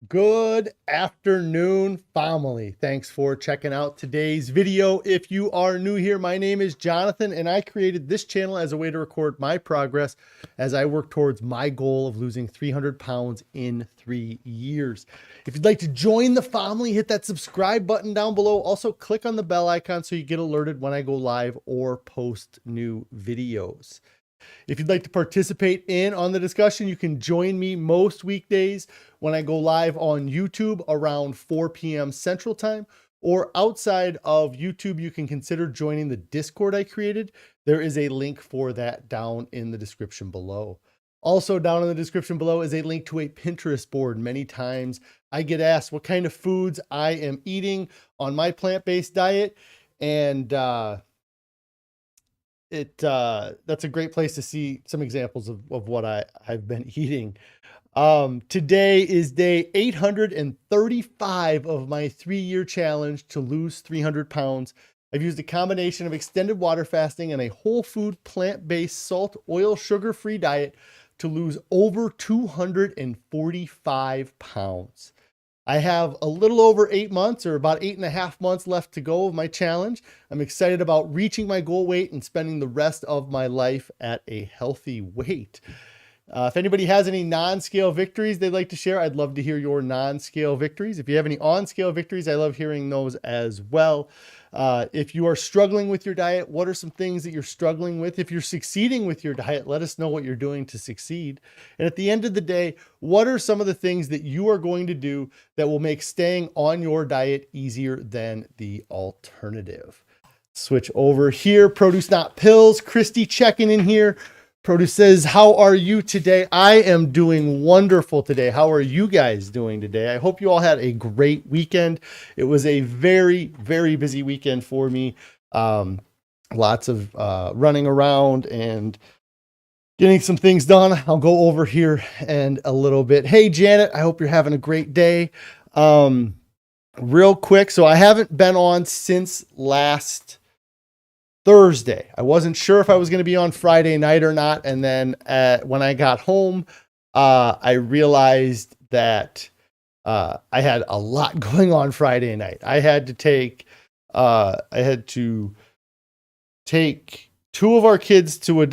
Good afternoon, family. Thanks for checking out today's video. If you are new here, my name is Jonathan, and I created this channel as a way to record my progress as I work towards my goal of losing 300 pounds in 3 years. If you'd like to join the family, hit that subscribe button down below. Also, click on the bell icon so you get alerted when I go live or post new videos. If you'd like to participate on the discussion, you can join me most weekdays when I go live on YouTube around 4 p.m. Central Time, or outside of YouTube, you can consider joining the Discord I created. There is a link for that down in the description below. Also down in the description below is a link to a Pinterest board. Many times I get asked what kind of foods I am eating on my plant-based diet, and that's a great place to see some examples of what I've been eating. Today is day 835 of my 3-year challenge to lose 300 pounds. I've used a combination of extended water fasting and a whole food, plant-based, salt, oil, sugar-free diet to lose over 245 pounds. I have a little over 8 months, or about 8.5 months left to go of my challenge. I'm excited about reaching my goal weight and spending the rest of my life at a healthy weight. If anybody has any non-scale victories they'd like to share, I'd love to hear your non-scale victories. If you have any on-scale victories, I love hearing those as well. If you are struggling with your diet, what are some things that you're struggling with? If you're succeeding with your diet, let us know what you're doing to succeed. And at the end of the day, what are some of the things that you are going to do that will make staying on your diet easier than the alternative? Switch over here. Produce Not Pills. Christy checking in here. Produce says, how are you today? I am doing wonderful today. How are you guys doing today? I hope you all had a great weekend. It was a very, very busy weekend for me. Lots of running around and getting some things done. I'll go over here in a little bit. Hey, Janet, I hope you're having a great day. Real quick, so I haven't been on since last Thursday. I wasn't sure if I was going to be on Friday night or not. And then when I got home, I realized that I had a lot going on Friday night. I had to take two of our kids to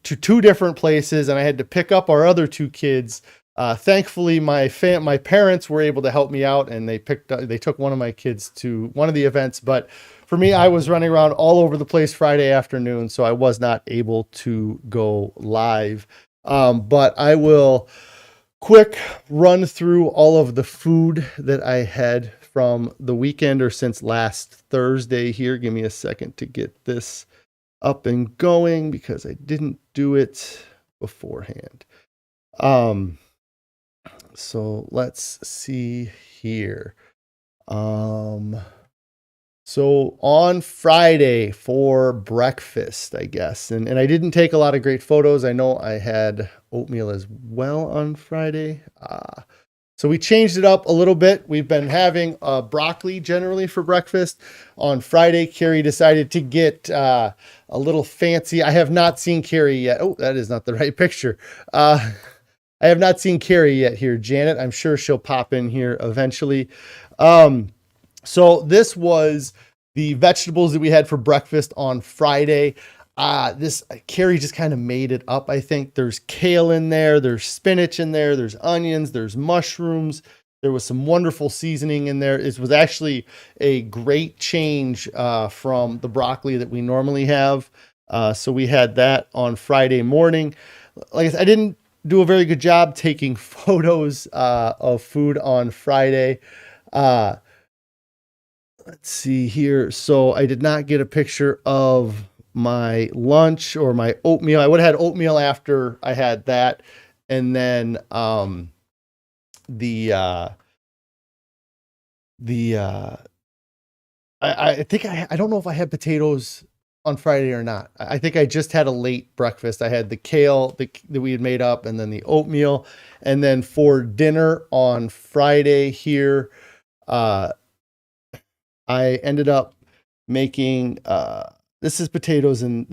two different places, and I had to pick up our other two kids. Thankfully, my parents were able to help me out, and they took one of my kids to one of the events. But for me, I was running around all over the place Friday afternoon, so I was not able to go live. But I will quick run through all of the food that I had from the weekend, or since last Thursday here. Give me a second to get this up and going because I didn't do it beforehand. So let's see here. So on Friday for breakfast, I guess, and I didn't take a lot of great photos. I know I had oatmeal as well on Friday. So we changed it up a little bit. We've been having broccoli generally for breakfast. On Friday, Carrie decided to get a little fancy. I have not seen Carrie yet. Oh, that is not the right picture. I have not seen Carrie yet here, Janet. I'm sure she'll pop in here eventually. So this was the vegetables that we had for breakfast on Friday. Carrie just kind of made it up, I think. There's kale in there, there's spinach in there, there's onions, there's mushrooms. There was some wonderful seasoning in there. It was actually a great change from the broccoli that we normally have. So we had that on Friday morning. Like I said, I didn't do a very good job taking photos of food on Friday. Let's see here. So I did not get a picture of my lunch or my oatmeal. I would have had oatmeal after I had that. And then I think I don't know if I had potatoes on Friday or not. I think I just had a late breakfast. I had the kale that we had made up, and then the oatmeal. And then for dinner on Friday here, I ended up making this is potatoes and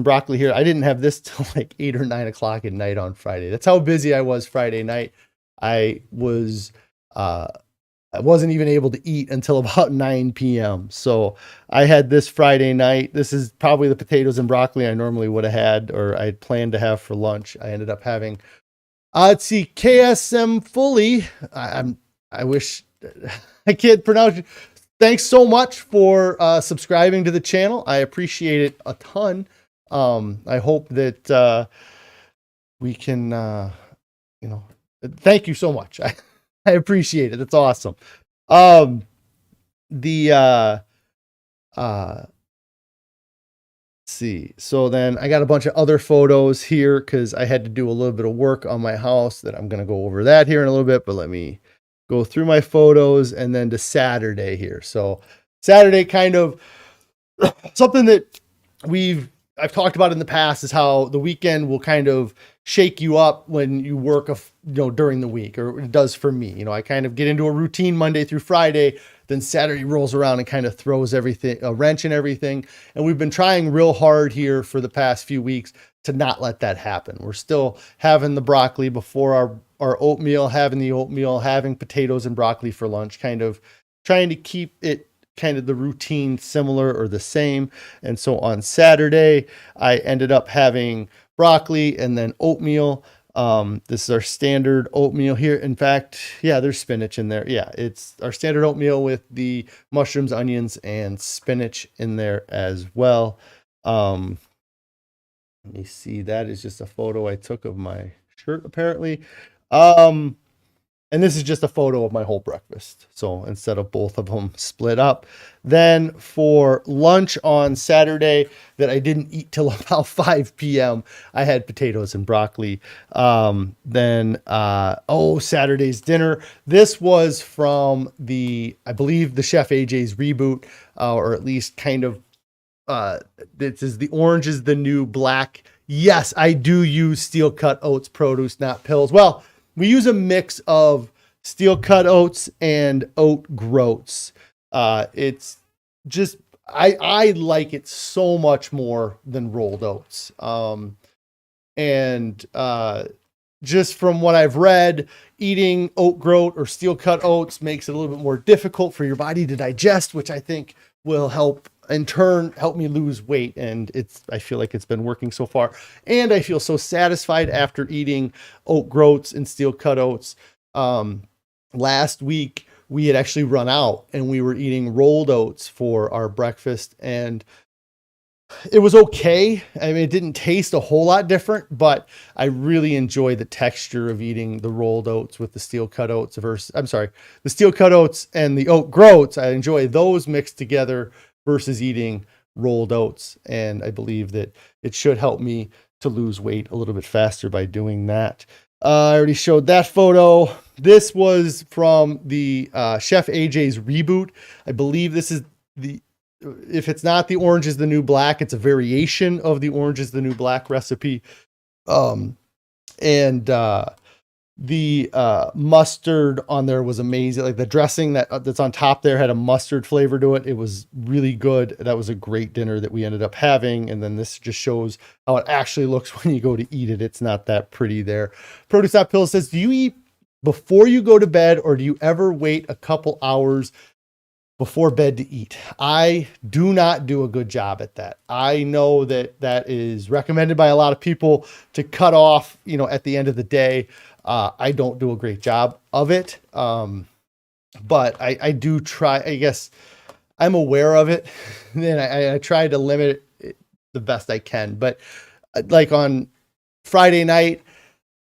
broccoli here. I didn't have this till like 8 or 9 o'clock at night on Friday. That's how busy I was Friday night. I was I wasn't even able to eat until about 9 p.m. So I had this Friday night. This is probably the potatoes and broccoli I normally would have had, or I had planned to have for lunch. I ended up having, let's see, KSM fully. I wish I can't pronounce it. Thanks so much for subscribing to the channel. I appreciate it a ton. I hope that we can, thank you so much. I appreciate it. It's awesome. Let's see. So then I got a bunch of other photos here because I had to do a little bit of work on my house that I'm going to go over that here in a little bit, but let me go through my photos and then to Saturday here. So Saturday, kind of something that I've talked about in the past is how the weekend will kind of shake you up when you work, during the week, or it does for me. I kind of get into a routine Monday through Friday, then Saturday rolls around and kind of throws everything, a wrench in everything. And we've been trying real hard here for the past few weeks to not let that happen. We're still having the broccoli before our oatmeal, having potatoes and broccoli for lunch, kind of trying to keep it kind of the routine similar or the same. And so on Saturday, I ended up having broccoli and then oatmeal. This is our standard oatmeal here. In fact, yeah, there's spinach in there. Yeah, it's our standard oatmeal with the mushrooms, onions, and spinach in there as well. Let me see. That is just a photo I took of my shirt, apparently. And this is just a photo of my whole breakfast. So instead of both of them split up. Then for lunch on Saturday that I didn't eat till about 5 p.m., I had potatoes and broccoli. Saturday's dinner. This was from I believe the Chef AJ's reboot, or at least kind of, this is the orange is the new black. Yes, I do use steel cut oats produce, not pills. Well, we use a mix of steel cut oats and oat groats. It's just, I like it so much more than rolled oats. Just from what I've read, eating oat groat or steel cut oats makes it a little bit more difficult for your body to digest, which I think will help in turn help me lose weight. And I feel like it's been working so far. And I feel so satisfied after eating oat groats and steel cut oats. Last week we had actually run out and we were eating rolled oats for our breakfast, and it was okay. I mean, it didn't taste a whole lot different, but I really enjoy the texture of eating the rolled oats with the steel cut oats the steel cut oats and the oat groats. I enjoy those mixed together versus eating rolled oats. And I believe that it should help me to lose weight a little bit faster by doing that. I already showed that photo. This was from the Chef AJ's reboot. I believe this is if it's not the orange is the new black, it's a variation of the orange is the new black recipe. The mustard on there was amazing. Like the dressing that's on top there had a mustard flavor to it. It was really good. That was a great dinner that we ended up having. And then this just shows how it actually looks when you go to eat it. It's not that pretty there. Produce Not Pill says, do you eat before you go to bed, or do you ever wait a couple hours before bed to eat? I do not do a good job at that. I know that is recommended by a lot of people to cut off, at the end of the day. I don't do a great job of it. But I do try. I guess I'm aware of it, and I try to limit it the best I can. But like on Friday night,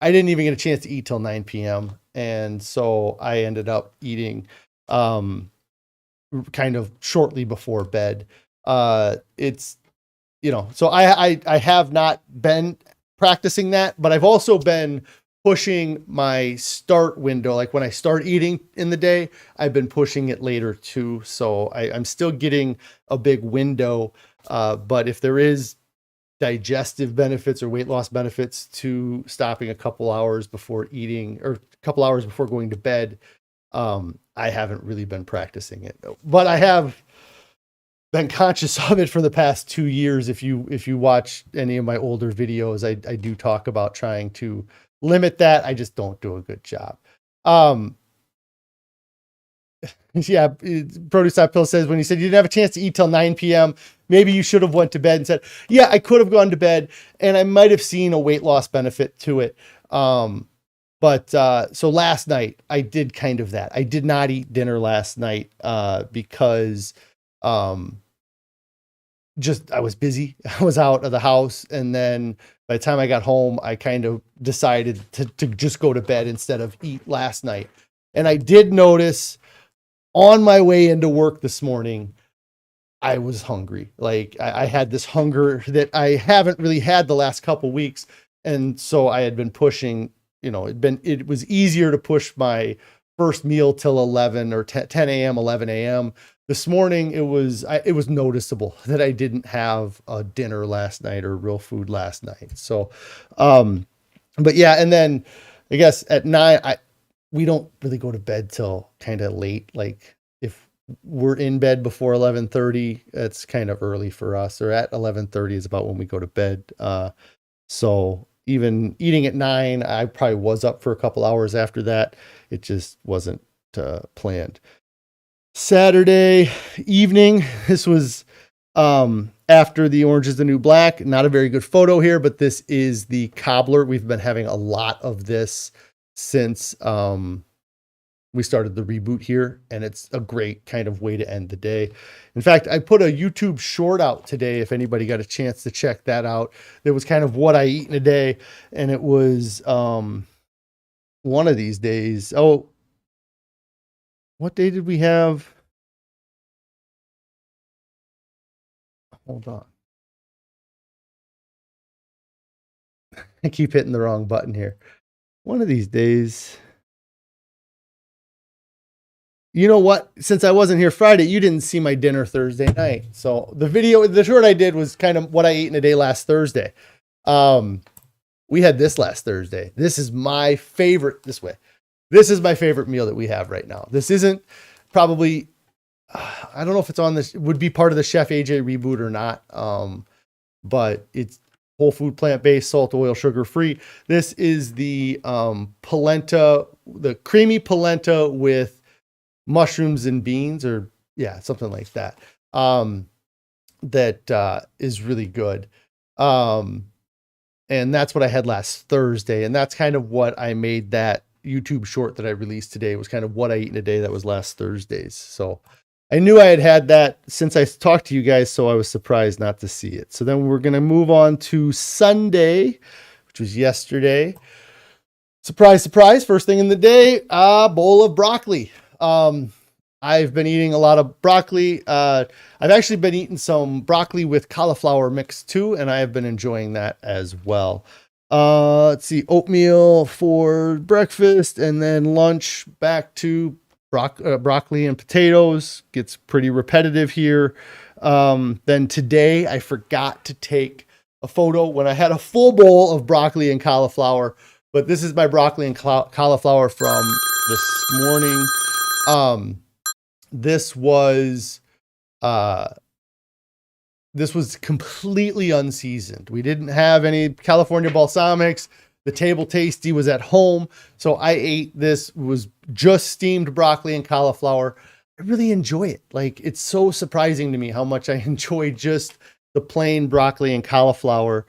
I didn't even get a chance to eat till 9 p.m. And so I ended up eating, kind of shortly before bed. So I have not been practicing that, but I've also been pushing my start window. Like when I start eating in the day, I've been pushing it later too. So I'm still getting a big window. But if there is digestive benefits or weight loss benefits to stopping a couple hours before eating or a couple hours before going to bed, I haven't really been practicing it, but I have been conscious of it for the past 2 years. If you watch any of my older videos, I do talk about trying to limit that. I just don't do a good job. Yeah, Produce.Pill says, when you said you didn't have a chance to eat till 9 p.m., maybe you should have went to bed and said, yeah, I could have gone to bed and I might have seen a weight loss benefit to it. But so last night I did kind of that. I did not eat dinner last night because just I was busy. I was out of the house. And then by the time I got home, I kind of decided to just go to bed instead of eat last night. And I did notice on my way into work this morning, I was hungry. Like I had this hunger that I haven't really had the last couple weeks. And so I had been pushing, it was easier to push my first meal till 11 or 10 a.m., 11 a.m. This morning, it was noticeable that I didn't have a dinner last night or real food last night. So, but yeah. And then I guess at 9, we don't really go to bed till kind of late. Like if we're in bed before 11:30, it's kind of early for us, or at 11:30 is about when we go to bed. So even eating at 9, I probably was up for a couple hours after that. It just wasn't planned. Saturday evening, this was after the Orange is the New Black. Not a very good photo here, but this is the cobbler. We've been having a lot of this since we started the reboot here, and it's a great kind of way to end the day. In fact, I put a YouTube short out today, if anybody got a chance to check that out. That was kind of what I eat in a day, and it was one of these days. Oh, what day did we have? Hold on. I keep hitting the wrong button here. One of these days. You know what? Since I wasn't here Friday, you didn't see my dinner Thursday night. So the short I did was kind of what I ate in a day last Thursday. We had this last Thursday. This is my favorite This is my favorite meal that we have right now. This isn't probably, I don't know if it's on this, would be part of the Chef AJ reboot or not. But it's whole food, plant-based, salt, oil, sugar-free. This is the polenta, the creamy polenta with mushrooms and beans, or something like that. That is really good. And that's what I had last Thursday. And that's kind of what I made that YouTube short that I released today, was kind of what I ate in a day that was last Thursday's. So I knew I had that since I talked to you guys, so I was surprised not to see it. So then we're going to move on to Sunday, which was yesterday. Surprise, surprise. First thing in the day, a bowl of broccoli. I've been eating a lot of broccoli. I've actually been eating some broccoli with cauliflower mix too, and I have been enjoying that as well. Let's see, oatmeal for breakfast, and then lunch back to broccoli and potatoes. Gets pretty repetitive here. Then today I forgot to take a photo when I had a full bowl of broccoli and cauliflower, but this is my broccoli and cauliflower from this morning. This was completely unseasoned. We didn't have any California balsamics. The table tasty was at home. So I ate this, was just steamed broccoli and cauliflower. I really enjoy it. Like, it's so surprising to me how much I enjoy just the plain broccoli and cauliflower.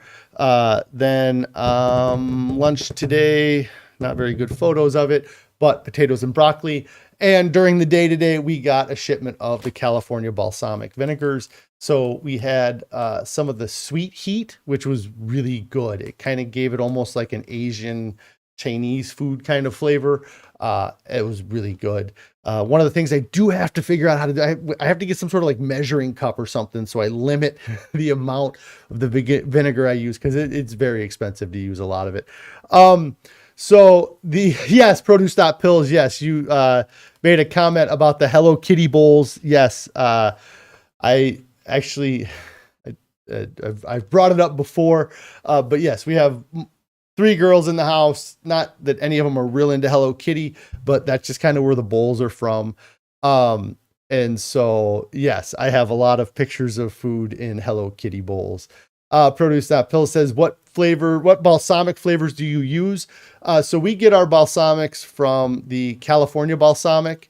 Then lunch today, not very good photos of it, but potatoes and broccoli. And during the day today, we got a shipment of the California balsamic vinegars. So we had some of the sweet heat, which was really good. It kind of gave it almost like an Asian Chinese food kind of flavor. It was really good. One of the things I do have to figure out how to do, I have to get some sort of like measuring cup or something, so I limit the amount of the vinegar I use, because it's very expensive to use a lot of it. So yes, Produce.Pills. Yes, you made a comment about the Hello Kitty bowls. Yes, I actually, I've brought it up before, but yes, we have 3 girls in the house. Not that any of them are real into Hello Kitty, but that's just kind of where the bowls are from. And so, yes, I have a lot of pictures of food in Hello Kitty bowls. Produce.Pills says, what balsamic flavors do you use? So we get our balsamics from the California balsamic,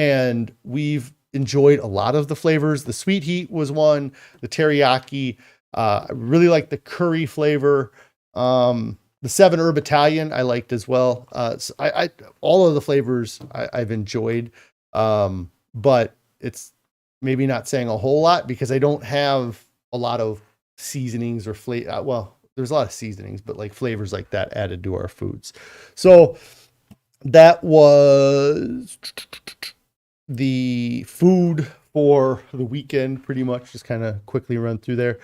and we've enjoyed a lot of the flavors. The sweet heat was one, the teriyaki. I really like the curry flavor. The 7 Herb Italian I liked as well. So I all of the flavors I've enjoyed, but it's maybe not saying a whole lot because I don't have a lot of seasonings or flavor. Well, there's a lot of seasonings, but like flavors like that added to our foods. So that was the food for the weekend, pretty much. Just kind of quickly run through there.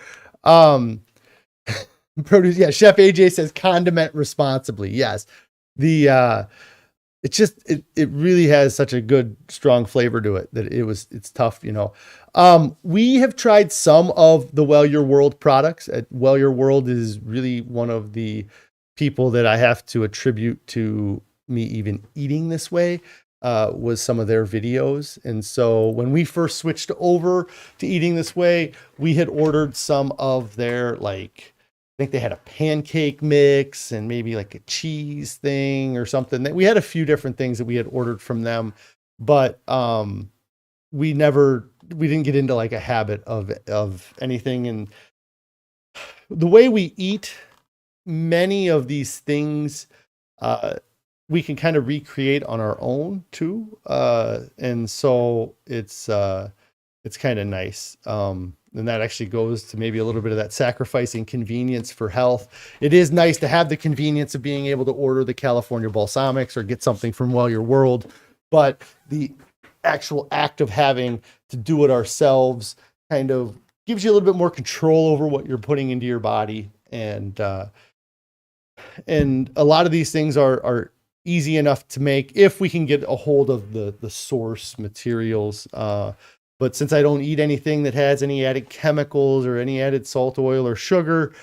Produce, yeah. Chef AJ says condiment responsibly. Yes, the it really has such a good strong flavor to it that it's tough, you know. We have tried some of the Well Your World products. Well Your World is really one of the people that I have to attribute to me even eating this way. Was some of their videos. And so when we first switched over to eating this way, we had ordered some of their, like, I think they had a pancake mix and maybe like a cheese thing or something. We had a few different things that we had ordered from them, but we didn't get into like a habit of anything. And the way we eat many of these things, we can kind of recreate on our own too. And so it's kind of nice. And that actually goes to maybe a little bit of that sacrificing convenience for health. It is nice to have the convenience of being able to order the California balsamics or get something from Well Your World, but the actual act of having to do it ourselves kind of gives you a little bit more control over what you're putting into your body. And a lot of these things are easy enough to make if we can get a hold of the source materials. But since I don't eat anything that has any added chemicals or any added salt, oil, or sugar,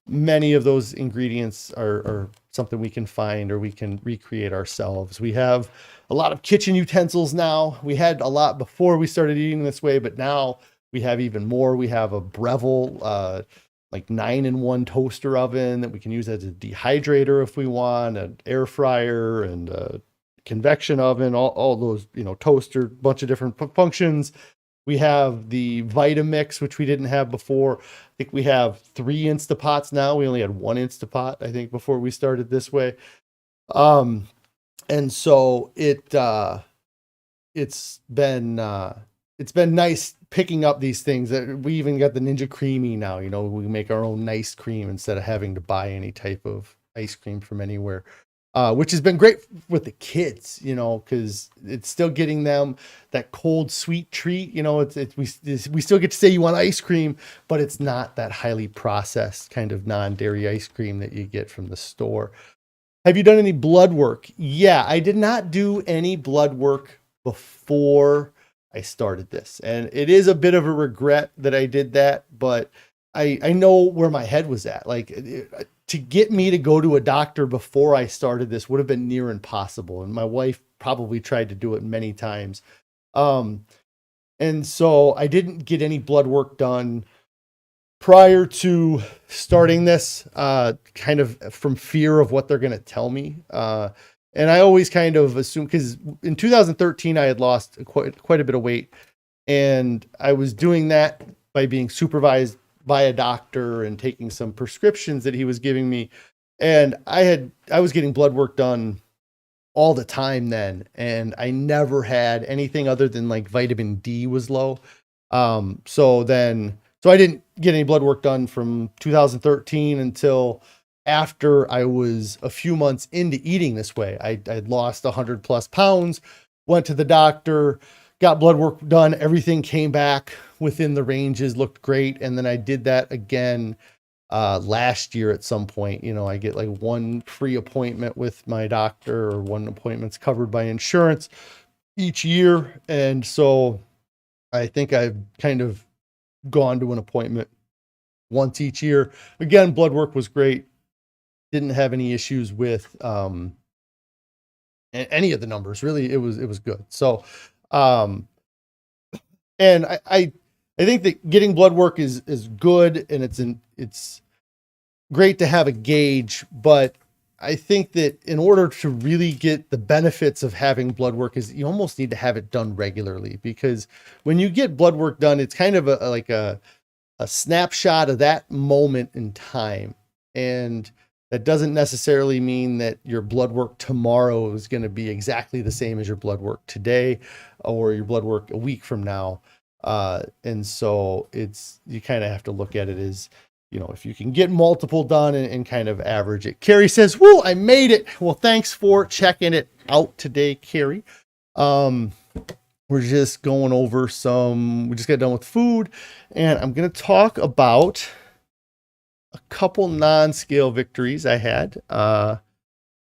many of those ingredients are something we can find or we can recreate ourselves. We have a lot of kitchen utensils now. We had a lot before we started eating this way, but now we have even more. We have a Breville, like 9-in-1 toaster oven that we can use as a dehydrator if we want, an air fryer and a convection oven, all those, you know, toaster, bunch of different functions. We have the Vitamix, which we didn't have before. I think we have 3 Instapots now. We only had 1 Instapot, I think, before we started this way. And so it's been nice picking up these things. We even got the Ninja Creamy now. You know, we make our own nice cream instead of having to buy any type of ice cream from anywhere. Which has been great with the kids, you know, because it's still getting them that cold, sweet treat. You know, we still get to say you want ice cream, but it's not that highly processed kind of non-dairy ice cream that you get from the store. Have you done any blood work? Yeah, I did not do any blood work before I started this. And it is a bit of a regret that I did that, but I know where my head was at. Like, to get me to go to a doctor before I started this would have been near impossible. And my wife probably tried to do it many times. And so I didn't get any blood work done prior to starting this, kind of from fear of what they're going to tell me. And I always kind of assume, because in 2013, I had lost quite a bit of weight, and I was doing that by being supervised by a doctor and taking some prescriptions that he was giving me. And I was getting blood work done all the time then. And I never had anything other than like vitamin D was low. So I didn't get any blood work done from 2013 until after I was a few months into eating this way. I'd lost 100+ pounds, went to the doctor, got blood work done. Everything came back within the ranges, looked great. And then I did that again last year at some point. You know, I get like 1 free appointment with my doctor, or 1 appointment's covered by insurance each year. And so I think I've kind of gone to an appointment once each year. Again, blood work was great. Didn't have any issues with any of the numbers. Really, it was good. So, and I think that getting blood work is good, and it's great to have a gauge, but I think that in order to really get the benefits of having blood work is you almost need to have it done regularly, because when you get blood work done, it's kind of like a snapshot of that moment in time. And that doesn't necessarily mean that your blood work tomorrow is going to be exactly the same as your blood work today or your blood work a week from now. And so you kind of have to look at it as, if you can get multiple done and kind of average it. Carrie says, "Woo, I made it." Well, thanks for checking it out today, Carrie. We're just going over we just got done with food, and I'm going to talk about a couple non-scale victories I had.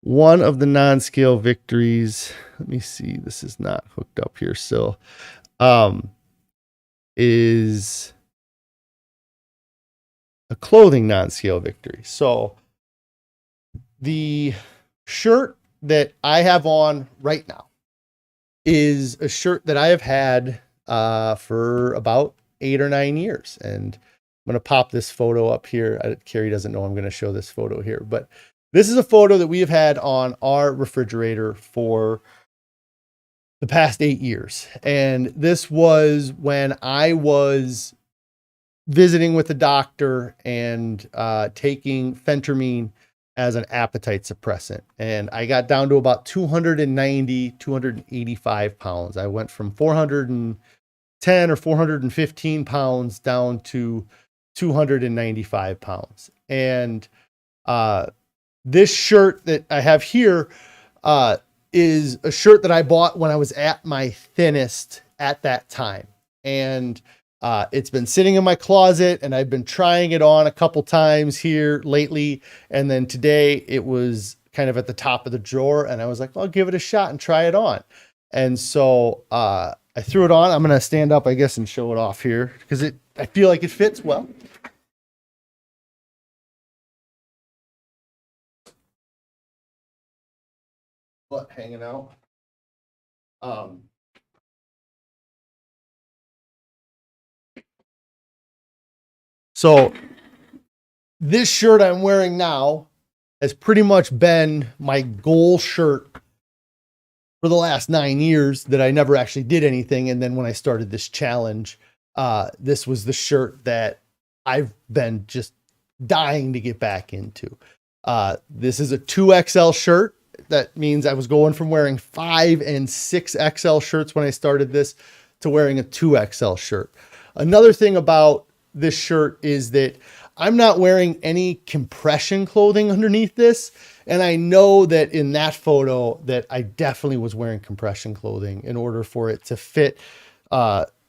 One of the non-scale victories, let me see, this is not hooked up here still, is a clothing non-scale victory. So the shirt that I have on right now is a shirt that I have had for about 8 or 9 years. And I'm going to pop this photo up here. Carrie doesn't know I'm going to show this photo here, but this is a photo that we have had on our refrigerator for the past 8 years. And this was when I was visiting with the doctor and taking phentermine as an appetite suppressant. And I got down to about 285 pounds. I went from 410 or 415 pounds down to 295 pounds. And this shirt that I have here is a shirt that I bought when I was at my thinnest at that time. And it's been sitting in my closet, and I've been trying it on a couple times here lately. And then today it was kind of at the top of the drawer, and I was like, I'll give it a shot and try it on. And so I threw it on. I'm going to stand up, I guess, and show it off here because I feel like it fits well. Butt hanging out. So this shirt I'm wearing now has pretty much been my goal shirt for the last 9 years that I never actually did anything. And then when I started this challenge, this was the shirt that I've been just dying to get back into. This is a 2XL shirt. That means I was going from wearing 5 and 6XL shirts when I started this to wearing a 2XL shirt. Another thing about this shirt is that I'm not wearing any compression clothing underneath this. And I know that in that photo that I definitely was wearing compression clothing in order for it to fit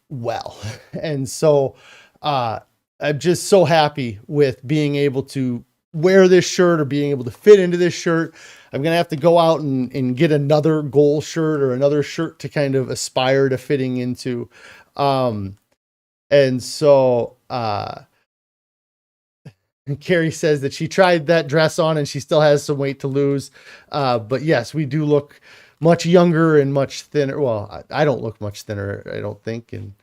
well. And so I'm just so happy with being able to wear this shirt or being able to fit into this shirt. I'm going to have to go out and get another goal shirt or another shirt to kind of aspire to fitting into. And so Carrie says that she tried that dress on and she still has some weight to lose. But yes, we do look much younger and much thinner. Well, I don't look much thinner, I don't think. And,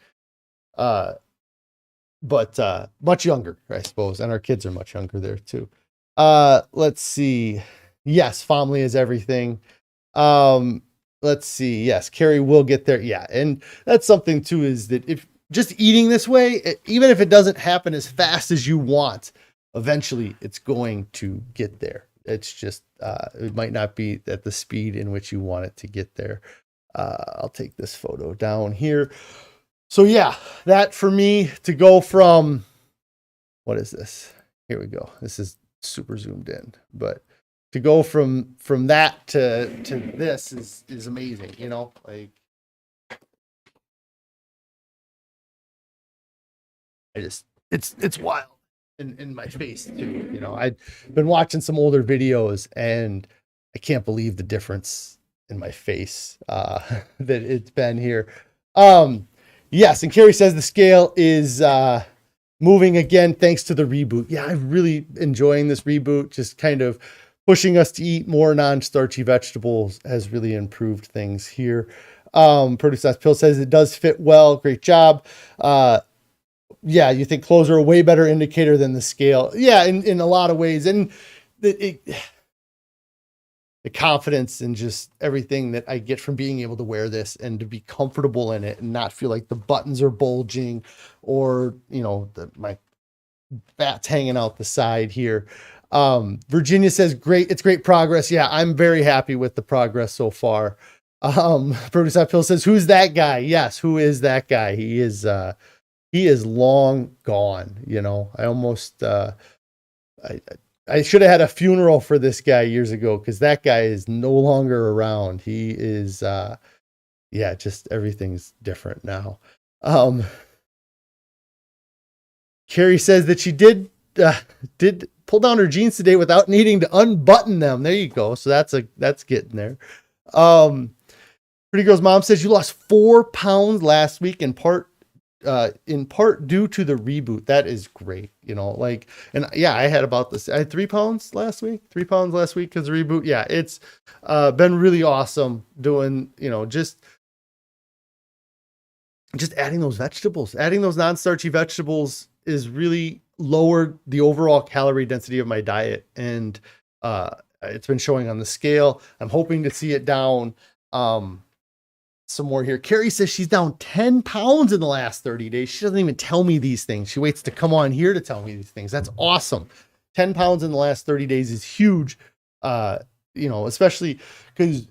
but much younger, I suppose. And our kids are much younger there too. Let's see. Yes, family is everything. Let's see. Yes, Carrie will get there. Yeah. And that's something too, is that if just eating this way, even if it doesn't happen as fast as you want, eventually it's going to get there. It's just, it might not be at the speed in which you want it to get there. I'll take this photo down here. So yeah, that for me to go from, what is this? Here we go. This is super zoomed in, but to go from that to this is amazing, you know, like it's wild in my face too. You know, I've been watching some older videos and I can't believe the difference in my face that it's been here. Yes, and Carrie says the scale is moving again thanks to the reboot. Yeah, I'm really enjoying this reboot. Just kind of pushing us to eat more non-starchy vegetables has really improved things here. Produce Pill says it does fit well. Great job. Yeah, you think clothes are a way better indicator than the scale. Yeah, in a lot of ways. And the confidence and just everything that I get from being able to wear this and to be comfortable in it and not feel like the buttons are bulging or, my fat's hanging out the side here. Virginia says, great. It's great progress. Yeah, I'm very happy with the progress so far. Produce Pill says, who's that guy? Yes. Who is that guy? He is long gone. I almost, I should have had a funeral for this guy years ago, because that guy is no longer around. He is, just everything's different now. Carrie says that she did pull down her jeans today without needing to unbutton them. There you go. So that's getting there. Pretty Girl's mom says you lost 4 pounds last week in part due to the reboot. That is great. I had about this. I had 3 pounds last week, 3 pounds last week because of reboot. Yeah. It's been really awesome doing, just adding those vegetables, adding those non-starchy vegetables is really lowered the overall calorie density of my diet. And it's been showing on the scale. I'm hoping to see it down some more here. Carrie says she's down 10 pounds in the last 30 days. She doesn't even tell me these things. She waits to come on here to tell me these things. That's awesome. 10 pounds in the last 30 days is huge. Especially because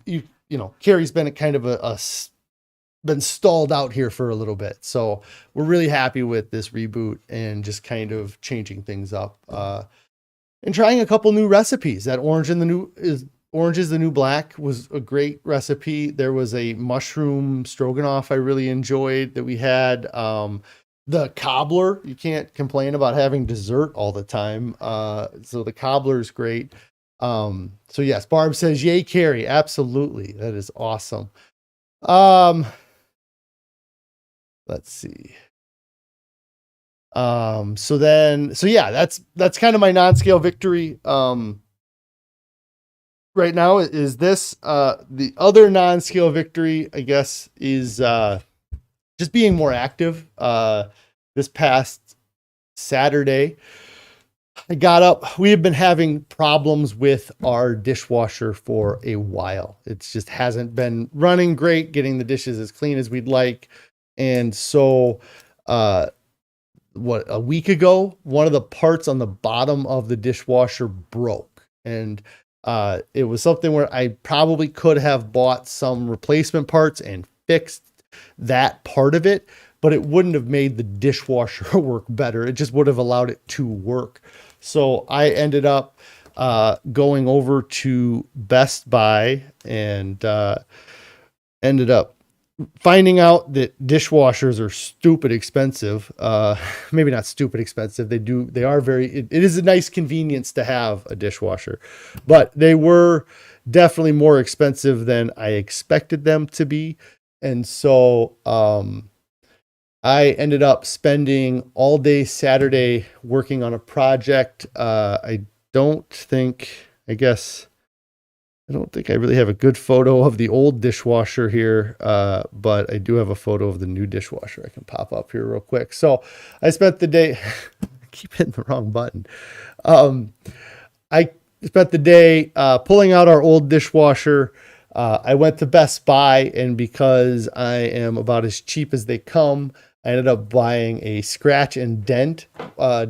Carrie's been kind of been stalled out here for a little bit. So we're really happy with this reboot and just kind of changing things up, and trying a couple new recipes. That Orange is the New Black was a great recipe. There was a mushroom stroganoff I really enjoyed that we had. The cobbler, you can't complain about having dessert all the time. So the cobbler is great. So yes, Barb says, yay, Carrie. Absolutely. That is awesome. Let's see. So that's kind of my non-scale victory. Right now is this, the other non-scale victory, I guess, is, just being more active. This past Saturday, I got up. We have been having problems with our dishwasher for a while. It just hasn't been running great, getting the dishes as clean as we'd like. And so, a week ago, one of the parts on the bottom of the dishwasher broke. And it was something where I probably could have bought some replacement parts and fixed that part of it, but it wouldn't have made the dishwasher work better. It just would have allowed it to work. So I ended up going over to Best Buy and ended up finding out that dishwashers are stupid expensive. Maybe not stupid expensive. They are it is a nice convenience to have a dishwasher, but they were definitely more expensive than I expected them to be. And so, I ended up spending all day Saturday working on a project. I don't think I really have a good photo of the old dishwasher here, but I do have a photo of the new dishwasher I can pop up here real quick. So I spent the day, I keep hitting the wrong button. I spent the day pulling out our old dishwasher. I went to Best Buy, and because I am about as cheap as they come, I ended up buying a scratch and dent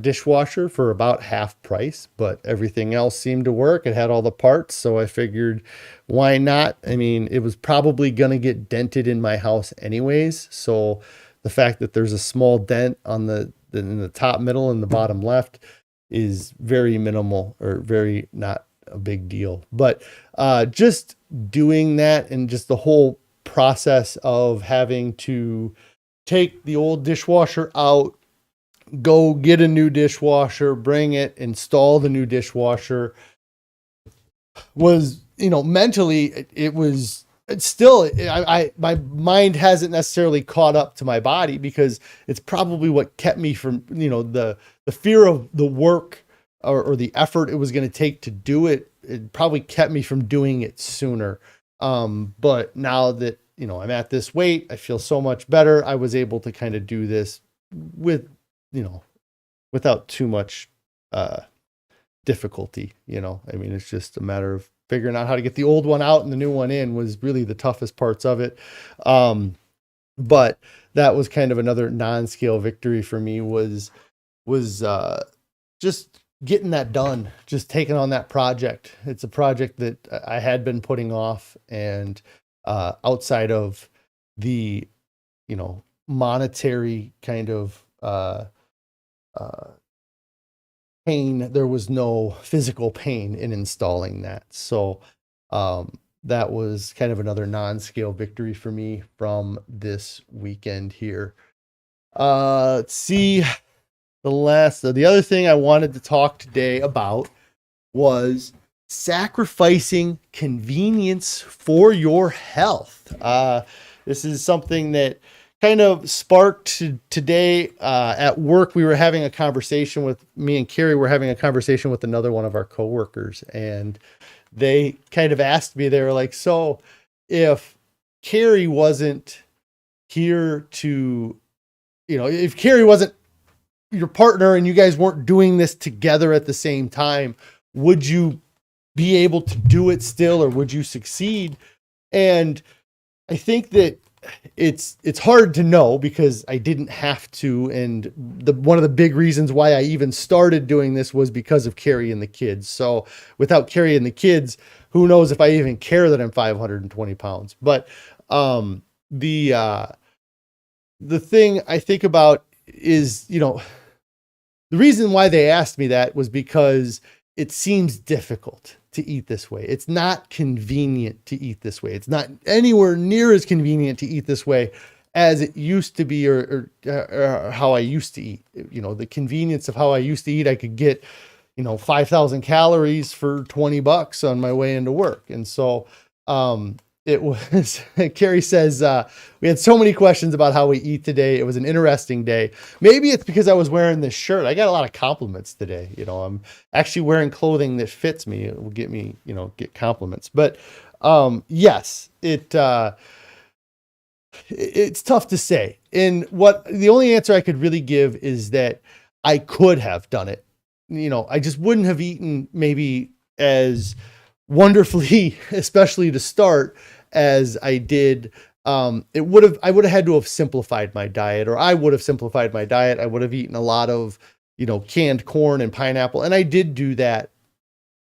dishwasher for about half price, but everything else seemed to work. It had all the parts, so I figured, why not? I mean, it was probably going to get dented in my house anyways, so the fact that there's a small dent on in the top middle and the bottom left is very minimal, or very not a big deal. But just doing that, and just the whole process of having to take the old dishwasher out, go get a new dishwasher, bring it, install the new dishwasher, was, mentally, it's still, my mind hasn't necessarily caught up to my body, because it's probably what kept me from, the fear of the work or the effort it was going to take to do it. It probably kept me from doing it sooner. But now that, I'm at this weight, I feel so much better. I was able to kind of do this without too much difficulty. I mean, it's just a matter of figuring out how to get the old one out and the new one in was really the toughest parts of it. But that was kind of another non-scale victory for me, was just getting that done, just taking on that project. It's a project that I had been putting off, and outside of the, monetary kind of pain, there was no physical pain in installing that. So that was kind of another non-scale victory for me from this weekend here. Let's see. The other thing I wanted to talk today about was sacrificing convenience for your health. This is something that kind of sparked today at work. We were having a conversation with me and Carrie. We're having a conversation with another one of our coworkers, and they kind of asked me, they were like, so if Carrie wasn't here to, if Carrie wasn't your partner and you guys weren't doing this together at the same time, would you be able to do it still, or would you succeed? And I think that it's hard to know, because I didn't have to. And one of the big reasons why I even started doing this was because of Carrie and the kids. So without Carrie and the kids, who knows if I even care that I'm 520 pounds. But the thing I think about is, the reason why they asked me that was because it seems difficult to eat this way. It's not convenient to eat this way. It's not anywhere near as convenient to eat this way as it used to be, or how I used to eat. The convenience of how I used to eat, I could get, 5,000 calories for $20 on my way into work. And so it was, Carrie says, we had so many questions about how we eat today. It was an interesting day. Maybe it's because I was wearing this shirt. I got a lot of compliments today. I'm actually wearing clothing that fits me. It will get me, get compliments. But yes, it's tough to say. And the only answer I could really give is that I could have done it. I just wouldn't have eaten maybe as wonderfully, especially to start, as I did. I would have had to have simplified my diet, or I would have simplified my diet. I would have eaten a lot of, canned corn and pineapple. And I did do that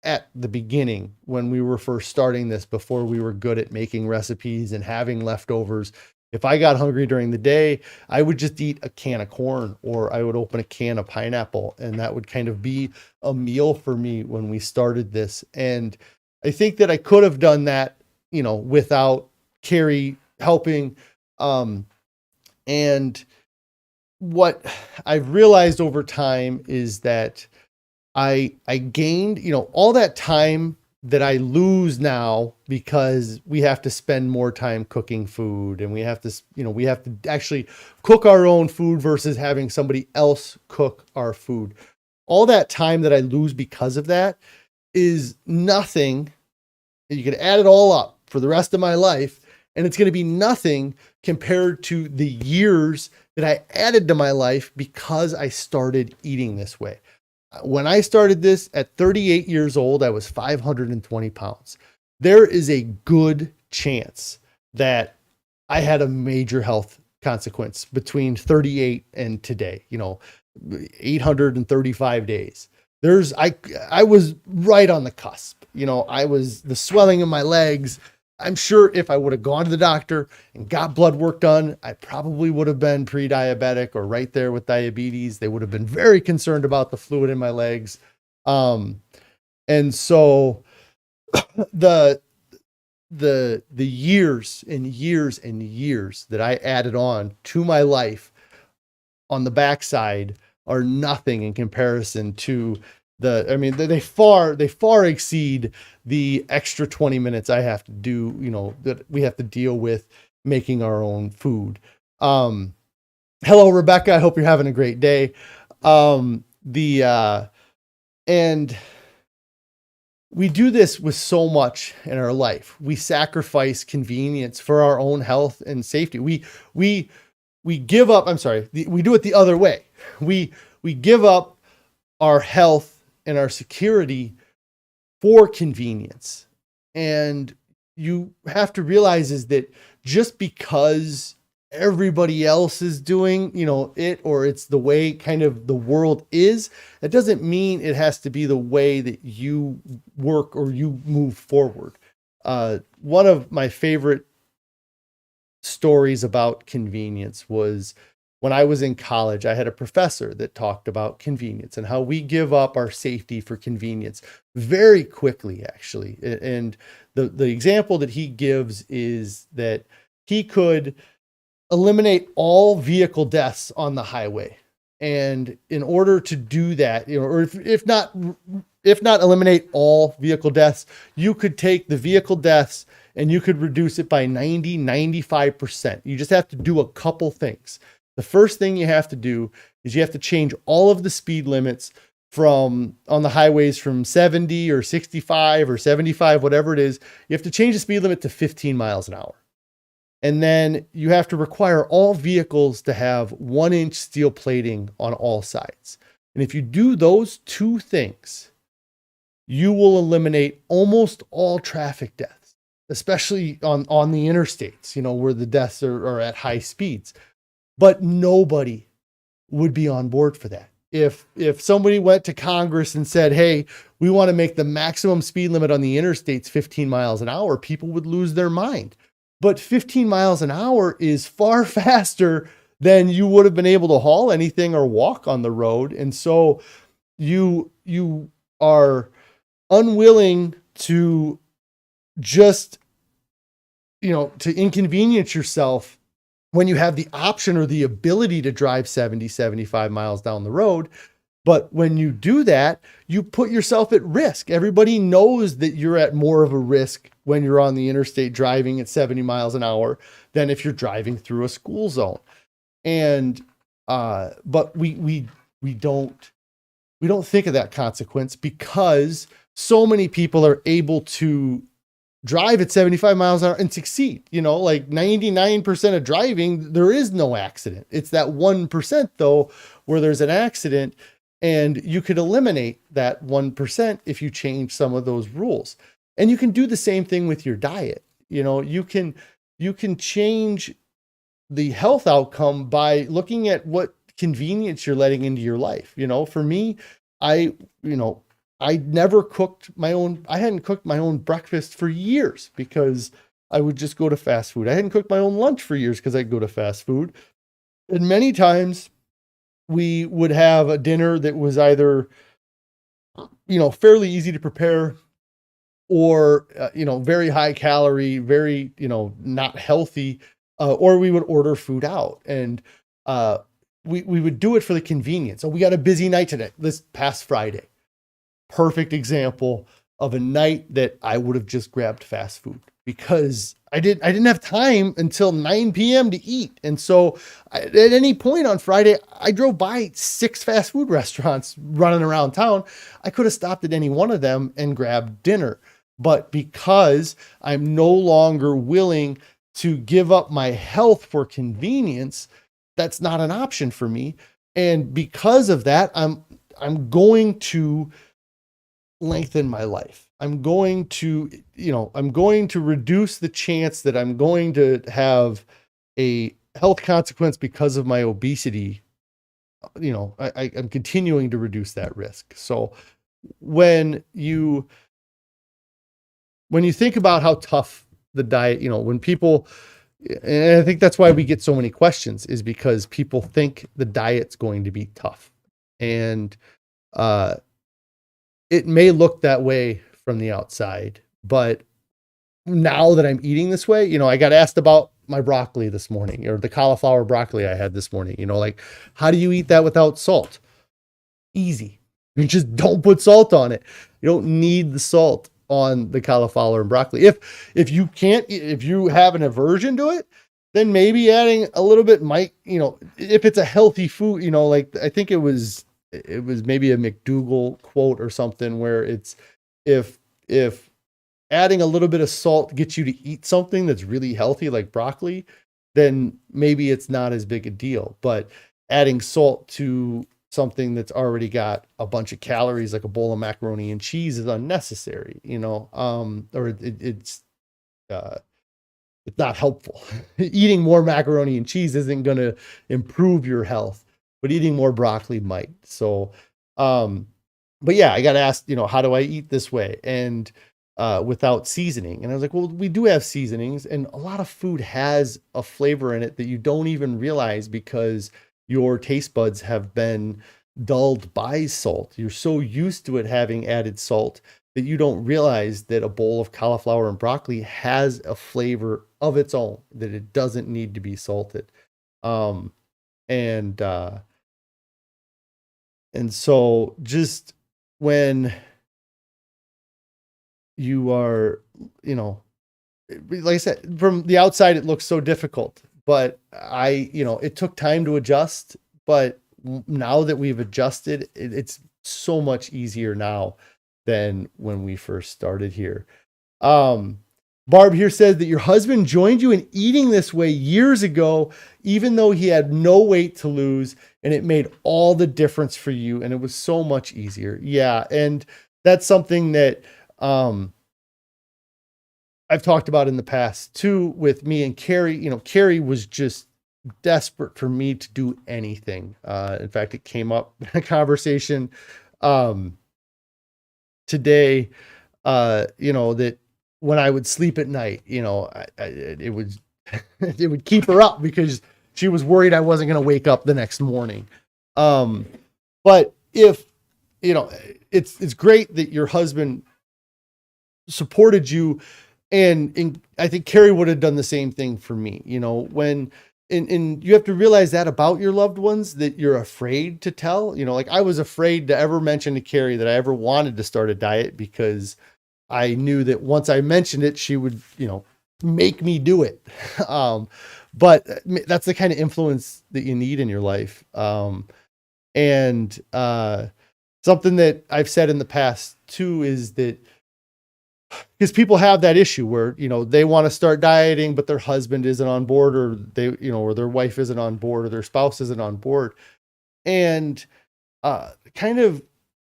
at the beginning when we were first starting this, before we were good at making recipes and having leftovers. If I got hungry during the day, I would just eat a can of corn, or I would open a can of pineapple, and that would kind of be a meal for me when we started this. And I think that I could have done that, without Carrie helping. And what I've realized over time is that I gained, all that time that I lose now, because we have to spend more time cooking food, and we have to actually cook our own food versus having somebody else cook our food. All that time that I lose because of that is nothing. You could add it all up for the rest of my life, and it's going to be nothing compared to the years that I added to my life because I started eating this way. When I started this at 38 years old, I was 520 pounds. There is a good chance that I had a major health consequence between 38 and today, 835 days. I was right on the cusp. I was the swelling in my legs. I'm sure if I would have gone to the doctor and got blood work done, I probably would have been pre-diabetic or right there with diabetes. They would have been very concerned about the fluid in my legs. And so the years and years and years that I added on to my life on the backside are nothing in comparison to they far exceed the extra 20 minutes I have to do, that we have to deal with making our own food. Hello, Rebecca. I hope you're having a great day. And we do this with so much in our life. We sacrifice convenience for our own health and safety. We give up, we do it the other way. We give up our health and our security for convenience. And you have to realize is that just because everybody else is doing, it, or it's the way kind of the world is, it doesn't mean it has to be the way that you work or you move forward. One of my favorite stories about convenience was when I was in college. I had a professor that talked about convenience and how we give up our safety for convenience very quickly, actually. And the example that he gives is that he could eliminate all vehicle deaths on the highway. And in order to do that, or if not eliminate all vehicle deaths, you could take the vehicle deaths and you could reduce it by 95%. You just have to do a couple things. The first thing you have to do is you have to change all of the speed limits on the highways from 70 or 65 or 75, whatever it is. You have to change the speed limit to 15 miles an hour. And then you have to require all vehicles to have 1-inch steel plating on all sides. And if you do those two things, you will eliminate almost all traffic deaths, especially on the interstates, where the deaths are at high speeds. But nobody would be on board for that. If somebody went to Congress and said, hey, we want to make the maximum speed limit on the interstates 15 miles an hour, people would lose their mind. But 15 miles an hour is far faster than you would have been able to haul anything or walk on the road. And so you are unwilling to just, to inconvenience yourself when you have the option or the ability to drive 70, 75 miles down the road. But when you do that, you put yourself at risk. Everybody knows that you're at more of a risk when you're on the interstate driving at 70 miles an hour than if you're driving through a school zone. And, but we don't think of that consequence because so many people are able to drive at 75 miles an hour and succeed. Like 99% of driving, there is no accident. It's that 1% though, where there's an accident, and you could eliminate that 1% if you change some of those rules. And you can do the same thing with your diet. You can change the health outcome by looking at what convenience you're letting into your life. For me, I never cooked I hadn't cooked my own breakfast for years because I would just go to fast food. I hadn't cooked my own lunch for years because I'd go to fast food. And many times we would have a dinner that was either, fairly easy to prepare or, very high calorie, very, not healthy, or we would order food out. And we would do it for the convenience. So we got a busy night today, this past Friday. Perfect example of a night that I would have just grabbed fast food because I didn't have time until 9 p.m. to eat. And so at any point on Friday, I drove by 6 fast food restaurants running around town. I could have stopped at any one of them and grabbed dinner. But because I'm no longer willing to give up my health for convenience, that's not an option for me. And because of that, I'm going to lengthen my life. I'm going to reduce the chance that I'm going to have a health consequence because of my obesity. I'm continuing to reduce that risk. So when you think about how tough the diet, when people, and I think that's why we get so many questions, is because people think the diet's going to be tough. And, it may look that way from the outside, but now that I'm eating this way, I got asked about my broccoli this morning, or the cauliflower broccoli I had this morning, like, how do you eat that without salt? Easy. You just don't put salt on it. You don't need the salt on the cauliflower and broccoli. If you have an aversion to it, then maybe adding a little bit might, if it's a healthy food, like I think it was maybe a McDougall quote or something where it's, if adding a little bit of salt gets you to eat something that's really healthy, like broccoli, then maybe it's not as big a deal. But adding salt to something that's already got a bunch of calories, like a bowl of macaroni and cheese, is unnecessary, or it's not helpful. Eating more macaroni and cheese isn't going to improve your health, but eating more broccoli might. So, but yeah, I got asked, how do I eat this way? And without seasoning. And I was like, well, we do have seasonings, and a lot of food has a flavor in it that you don't even realize because your taste buds have been dulled by salt. You're so used to it having added salt that you don't realize that a bowl of cauliflower and broccoli has a flavor of its own, that it doesn't need to be salted. And so just when you are, like I said, from the outside, it looks so difficult, but it took time to adjust, but now that we've adjusted, it's so much easier now than when we first started here. Barb here says that your husband joined you in eating this way years ago, even though he had no weight to lose, and it made all the difference for you. And it was so much easier. Yeah. And that's something that, I've talked about in the past too, with me and Carrie. Carrie was just desperate for me to do anything. In fact, it came up in a conversation, today, that when I would sleep at night, it would, it would keep her up because she was worried I wasn't going to wake up the next morning. But if, it's great that your husband supported you, and I think Carrie would have done the same thing for me, when, and you have to realize that about your loved ones, that you're afraid to tell, like I was afraid to ever mention to Carrie that I ever wanted to start a diet, because I knew that once I mentioned it, she would, make me do it. But that's the kind of influence that you need in your life. And something that I've said in the past too is that, because people have that issue where, they want to start dieting, but their husband isn't on board, or they, or their wife isn't on board, or their spouse isn't on board. And kind of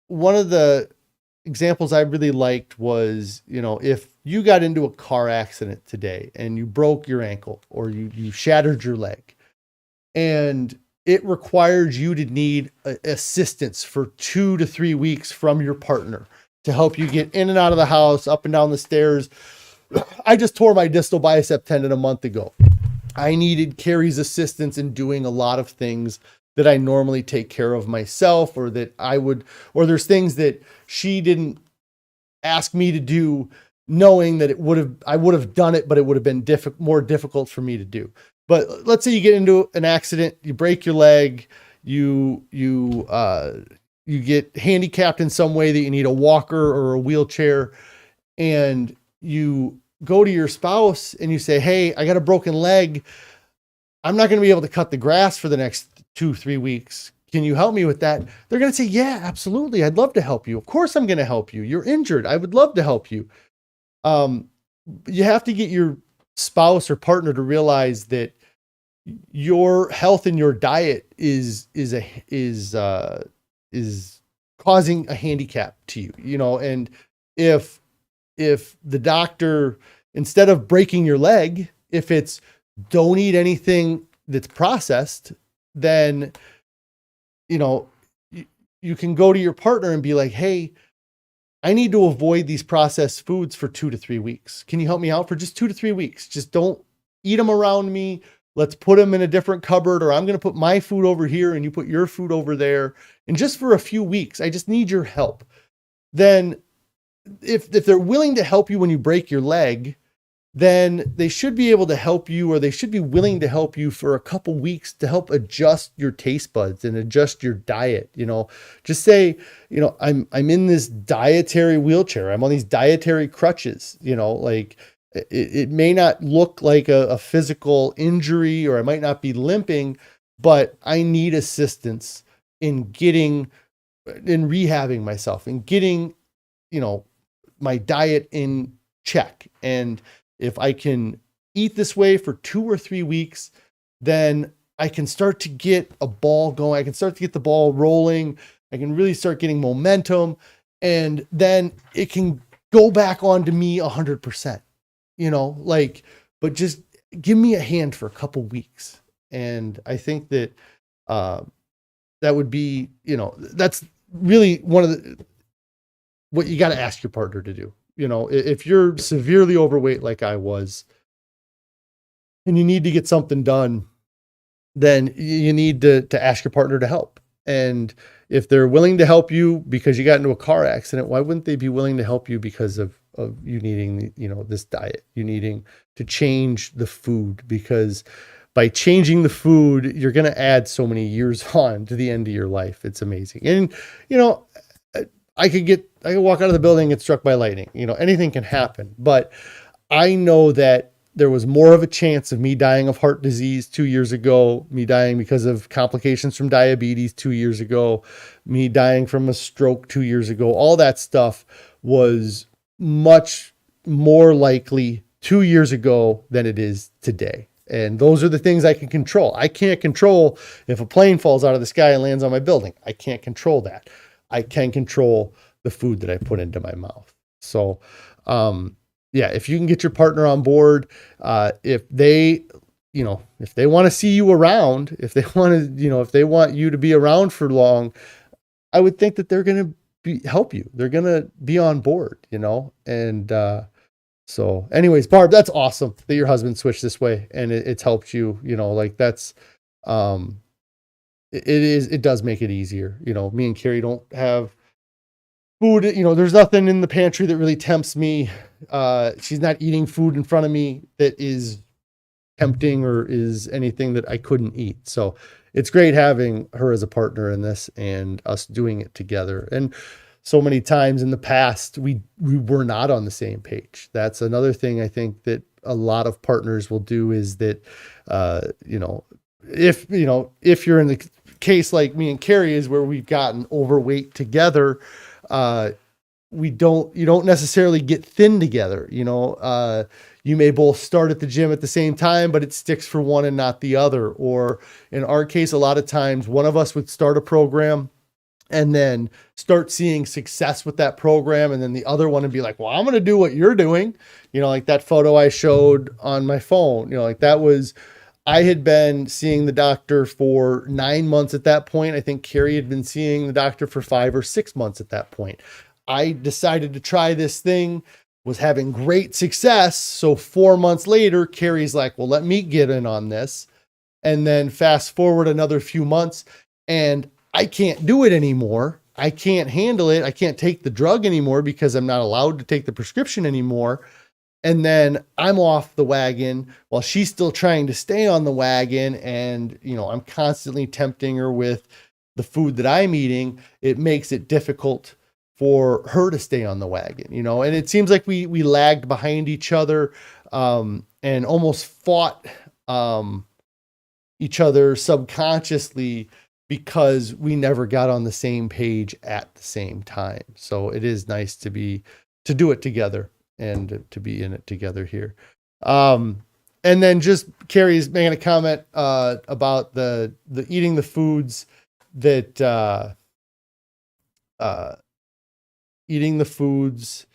one of the examples I really liked was, if you got into a car accident today and you broke your ankle, or you shattered your leg, and it required you to need assistance for 2 to 3 weeks from your partner to help you get in and out of the house, up and down the stairs. I just tore my distal bicep tendon a month ago. I needed Carrie's assistance in doing a lot of things that I normally take care of myself, or that or there's things that she didn't ask me to do, knowing that I would have done it, but it would have been more difficult for me to do. But let's say you get into an accident, you break your leg, you get handicapped in some way that you need a walker or a wheelchair, and you go to your spouse and you say, hey, I got a broken leg. I'm not going to be able to cut the grass for the next 2-3 weeks. Can you help me with that? They're going to say, yeah, absolutely. I'd love to help you. Of course I'm going to help you. You're injured. I would love to help you. You have to get your spouse or partner to realize that your health and your diet is causing a handicap to you, and if the doctor, instead of breaking your leg, if it's don't eat anything that's processed, then, you can go to your partner and be like, hey, I need to avoid these processed foods for 2 to 3 weeks. Can you help me out for just 2 to 3 weeks? Just don't eat them around me. Let's put them in a different cupboard, or I'm going to put my food over here and you put your food over there. And just for a few weeks, I just need your help. Then if they're willing to help you when you break your leg, then they should be able to help you, or they should be willing to help you for a couple weeks to help adjust your taste buds and adjust your diet. Just say, I'm in this dietary wheelchair. I'm on these dietary crutches, like it may not look like a physical injury, or I might not be limping, but I need assistance in rehabbing myself and getting, my diet in check. And if I can eat this way for 2 or 3 weeks, then I can start to get a ball going. I can start to get the ball rolling. I can really start getting momentum, and then it can go back onto me 100%, like, but just give me a hand for a couple weeks. And I think that, that would be, that's really one of what you got to ask your partner to do. If you're severely overweight, like I was, and you need to get something done, then you need to ask your partner to help. And if they're willing to help you because you got into a car accident, why wouldn't they be willing to help you because of you needing, this diet, you needing to change the food? Because by changing the food, you're going to add so many years on to the end of your life. It's amazing. And, I could walk out of the building and get struck by lightning, anything can happen. But I know that there was more of a chance of me dying of heart disease 2 years ago, me dying because of complications from diabetes 2 years ago, me dying from a stroke 2 years ago. All that stuff was much more likely 2 years ago than it is today. And those are the things I can control. I can't control if a plane falls out of the sky and lands on my building. I can't control that. I can control the food that I put into my mouth. So, yeah, if you can get your partner on board, if they want to see you around, if they want to, if they want you to be around for long, I would think that they're going to help you. They're going to be on board, and, so anyways, Barb, that's awesome that your husband switched this way and it's helped you, like that's, it does make it easier. Me and Carrie don't have food, there's nothing in the pantry that really tempts me. She's not eating food in front of me that is tempting or is anything that I couldn't eat. So it's great having her as a partner in this and us doing it together. And so many times in the past, we were not on the same page. That's another thing I think that a lot of partners will do is that, if you're in the case like me and Carrie is where we've gotten overweight together, you don't necessarily get thin together. You may both start at the gym at the same time, but it sticks for one and not the other. Or in our case, a lot of times one of us would start a program and then start seeing success with that program. And then the other one would be like, well, I'm going to do what you're doing. Like that photo I showed on my phone, like that was, I had been seeing the doctor for 9 months at that point. I think Carrie had been seeing the doctor for 5 or 6 months at that point. I decided to try this thing, was having great success. So 4 months later, Carrie's like, well, let me get in on this. And then fast forward another few months and I can't do it anymore. I can't handle it. I can't take the drug anymore because I'm not allowed to take the prescription anymore. And then I'm off the wagon while she's still trying to stay on the wagon. And, I'm constantly tempting her with the food that I'm eating. It makes it difficult for her to stay on the wagon, and it seems like we lagged behind each other, and almost fought, each other subconsciously because we never got on the same page at the same time. So it is nice to do it together and to be in it together here. And then just Carrie's making a comment, about the eating the foods that, eating the foods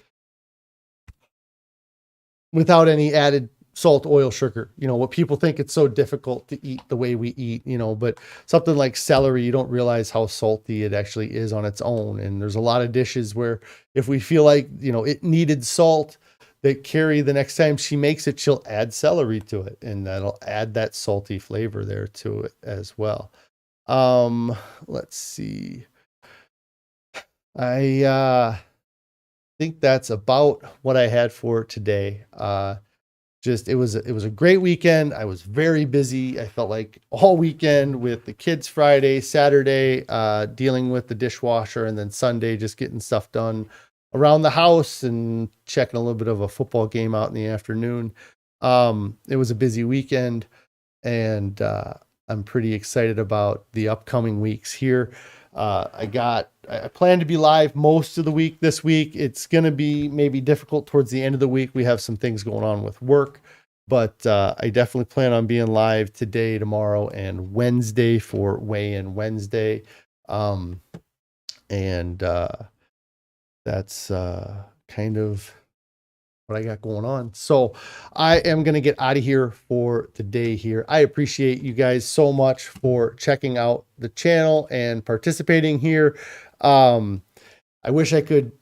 without any added salt, oil, sugar, what people think it's so difficult to eat the way we eat, but something like celery, you don't realize how salty it actually is on its own. And there's a lot of dishes where if we feel like, it needed salt, that Carrie, the next time she makes it, she'll add celery to it and that'll add that salty flavor there to it as well. Let's see. I think that's about what I had for today. It was a great weekend. I was very busy. I felt like all weekend with the kids, Friday, Saturday, dealing with the dishwasher, and then Sunday, just getting stuff done around the house and checking a little bit of a football game out in the afternoon. It was a busy weekend, and I'm pretty excited about the upcoming weeks here. I plan to be live most of the week this week. It's going to be maybe difficult towards the end of the week. We have some things going on with work. But I definitely plan on being live today, tomorrow, and Wednesday for Weigh-In Wednesday. And that's kind of what I got going on. So I am going to get out of here for today here. I appreciate you guys so much for checking out the channel and participating here. I wish I could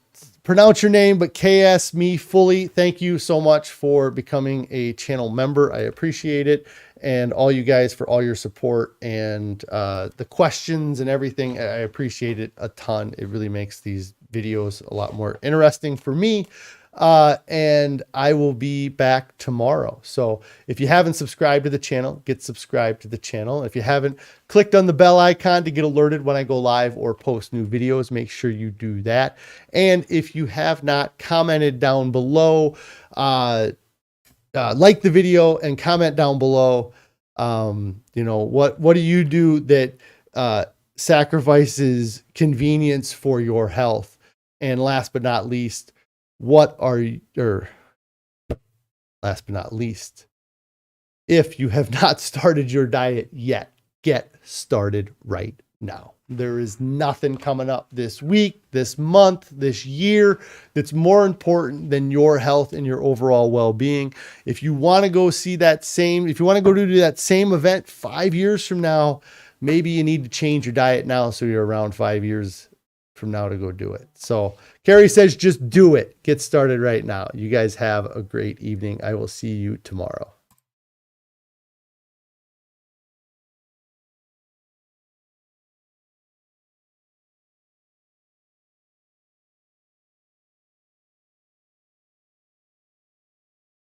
pronounce your name, but KS Me Fully, thank you so much for becoming a channel member. I appreciate it. And all you guys for all your support and the questions and everything. I appreciate it a ton. It really makes these videos a lot more interesting for me. And I will be back tomorrow. So if you haven't subscribed to the channel, get subscribed to the channel. If you haven't clicked on the bell icon to get alerted when I go live or post new videos, make sure you do that. And if you have not commented down below, like the video and comment down below. You know, what do you do that sacrifices convenience for your health? And last but not least, if you have not started your diet yet, get started right now. There is nothing coming up this week, this month, this year that's more important than your health and your overall well-being. If you want to go see if you want to go do that same event 5 years from now, maybe you need to change your diet now so you're around 5 years from now to go do it. So Carrie says, just do it. Get started right now. You guys have a great evening. I will see you tomorrow.